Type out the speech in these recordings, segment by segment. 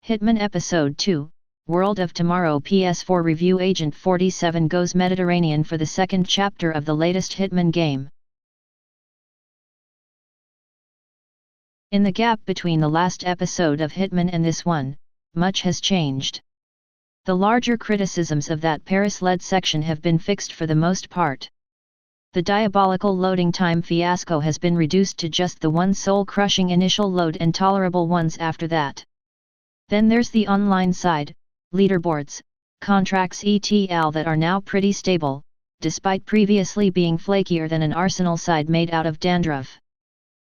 Hitman Episode 2, World of Tomorrow PS4 Review. Agent 47 goes Mediterranean for the second chapter of the latest Hitman game. In the gap between the last episode of Hitman and this one, much has changed. The larger criticisms of that Paris-led section have been fixed for the most part. The diabolical loading time fiasco has been reduced to just the one soul-crushing initial load and tolerable ones after that. Then there's the online side, leaderboards, contracts etc. that are now pretty stable, despite previously being flakier than an Arsenal side made out of dandruff.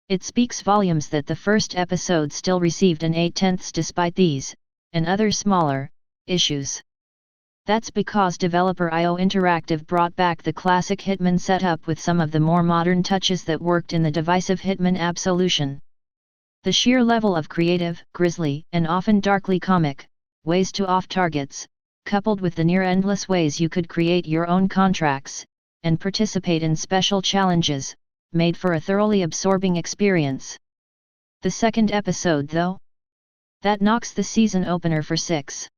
It speaks volumes that the first episode still received an 8/10 despite these, and other smaller, issues. That's because developer IO Interactive brought back the classic Hitman setup with some of the more modern touches that worked in the divisive Hitman Absolution. The sheer level of creative, grisly, and often darkly comic ways to off targets, coupled with the near-endless ways you could create your own contracts, and participate in special challenges, made for a thoroughly absorbing experience. The second episode though? That knocks the season opener for 6.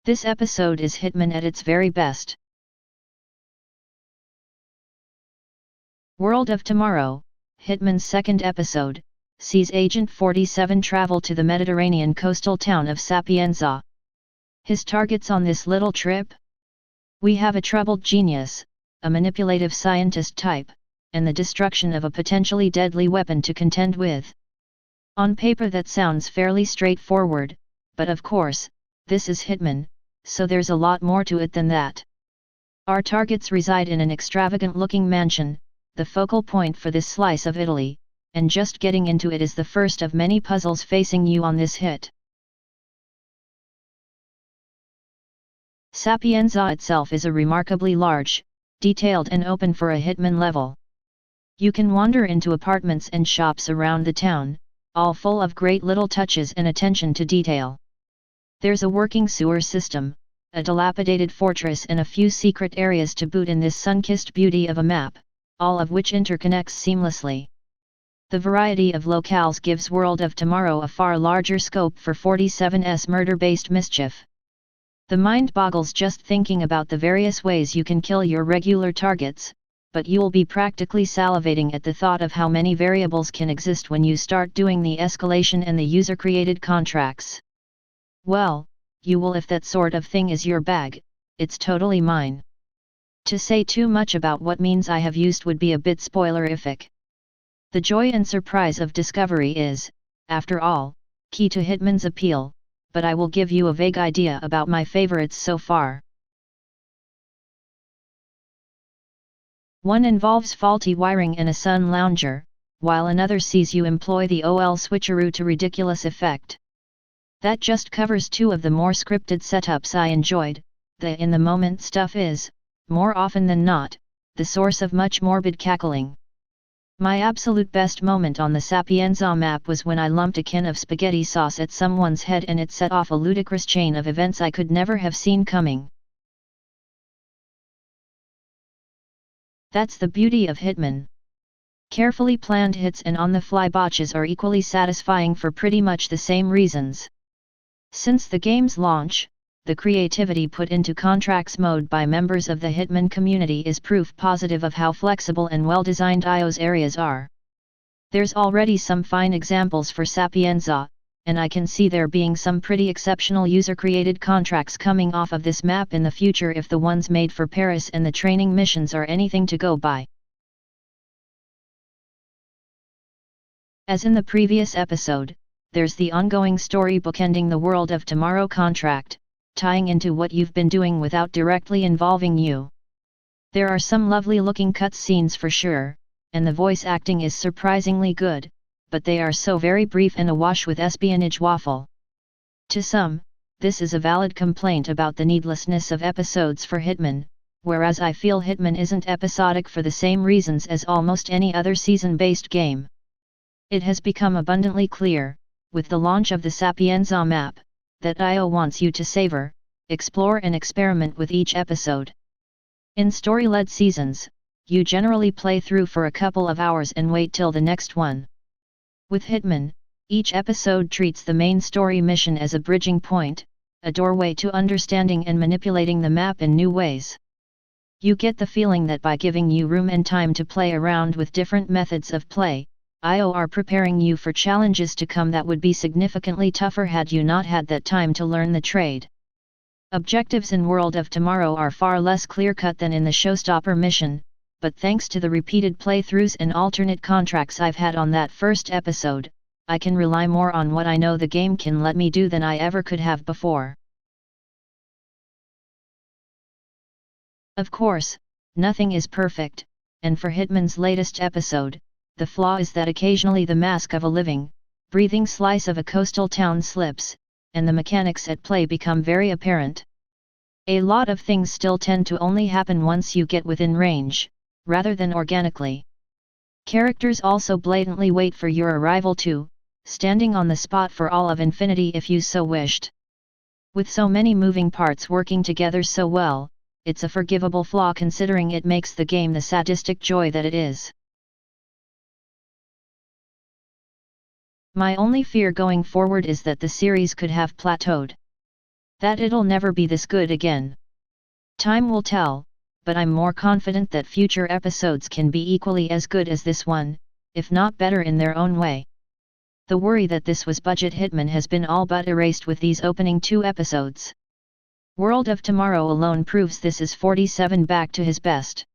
This episode is Hitman at its very best. World of Tomorrow, Hitman's second episode, sees Agent 47 travel to the Mediterranean coastal town of Sapienza. His targets on this little trip? We have a troubled genius, a manipulative scientist type, and the destruction of a potentially deadly weapon to contend with. On paper that sounds fairly straightforward, but of course, this is Hitman, so there's a lot more to it than that. Our targets reside in an extravagant-looking mansion, the focal point for this slice of Italy, and just getting into it is the first of many puzzles facing you on this hit. Sapienza itself is a remarkably large, detailed and open for a Hitman level. You can wander into apartments and shops around the town, all full of great little touches and attention to detail. There's a working sewer system, a dilapidated fortress and a few secret areas to boot in this sun-kissed beauty of a map, all of which interconnects seamlessly. The variety of locales gives World of Tomorrow a far larger scope for 47's murder-based mischief. The mind boggles just thinking about the various ways you can kill your regular targets, but you'll be practically salivating at the thought of how many variables can exist when you start doing the escalation and the user-created contracts. Well, you will if that sort of thing is your bag. It's totally mine. To say too much about what means I have used would be a bit spoilerific. The joy and surprise of discovery is, after all, key to Hitman's appeal, but I will give you a vague idea about my favorites so far. One involves faulty wiring and a sun lounger, while another sees you employ the OL switcheroo to ridiculous effect. That just covers two of the more scripted setups I enjoyed. The in-the-moment stuff is, more often than not, the source of much morbid cackling. My absolute best moment on the Sapienza map was when I lumped a can of spaghetti sauce at someone's head and it set off a ludicrous chain of events I could never have seen coming. That's the beauty of Hitman. Carefully planned hits and on-the-fly botches are equally satisfying for pretty much the same reasons. Since the game's launch, the creativity put into contracts mode by members of the Hitman community is proof positive of how flexible and well-designed IO's areas are. There's already some fine examples for Sapienza, and I can see there being some pretty exceptional user-created contracts coming off of this map in the future if the ones made for Paris and the training missions are anything to go by. As in the previous episode, there's the ongoing story bookending the World of Tomorrow contract, tying into what you've been doing without directly involving you. There are some lovely looking cutscenes for sure, and the voice acting is surprisingly good, but they are so very brief and awash with espionage waffle. To some, this is a valid complaint about the needlessness of episodes for Hitman, whereas I feel Hitman isn't episodic for the same reasons as almost any other season-based game. It has become abundantly clear, with the launch of the Sapienza map, that IO wants you to savor, explore and experiment with each episode. In story-led seasons, you generally play through for a couple of hours and wait till the next one. With Hitman, Each episode treats the main story mission as a bridging point, a doorway to understanding and manipulating the map in new ways. You get the feeling that by giving you room and time to play around with different methods of play, IO are preparing you for challenges to come that would be significantly tougher had you not had that time to learn the trade. Objectives in World of Tomorrow are far less clear-cut than in the Showstopper mission, but thanks to the repeated playthroughs and alternate contracts I've had on that first episode, I can rely more on what I know the game can let me do than I ever could have before. Of course, nothing is perfect, and for Hitman's latest episode, the flaw is that occasionally the mask of a living, breathing slice of a coastal town slips, and the mechanics at play become very apparent. A lot of things still tend to only happen once you get within range, rather than organically. Characters also blatantly wait for your arrival too, standing on the spot for all of infinity if you so wished. With so many moving parts working together so well, it's a forgivable flaw considering it makes the game the sadistic joy that it is. My only fear going forward is that the series could have plateaued. That it'll never be this good again. Time will tell, but I'm more confident that future episodes can be equally as good as this one, if not better in their own way. The worry that this was budget Hitman has been all but erased with these opening 2 episodes. World of Tomorrow alone proves this is 47 back to his best.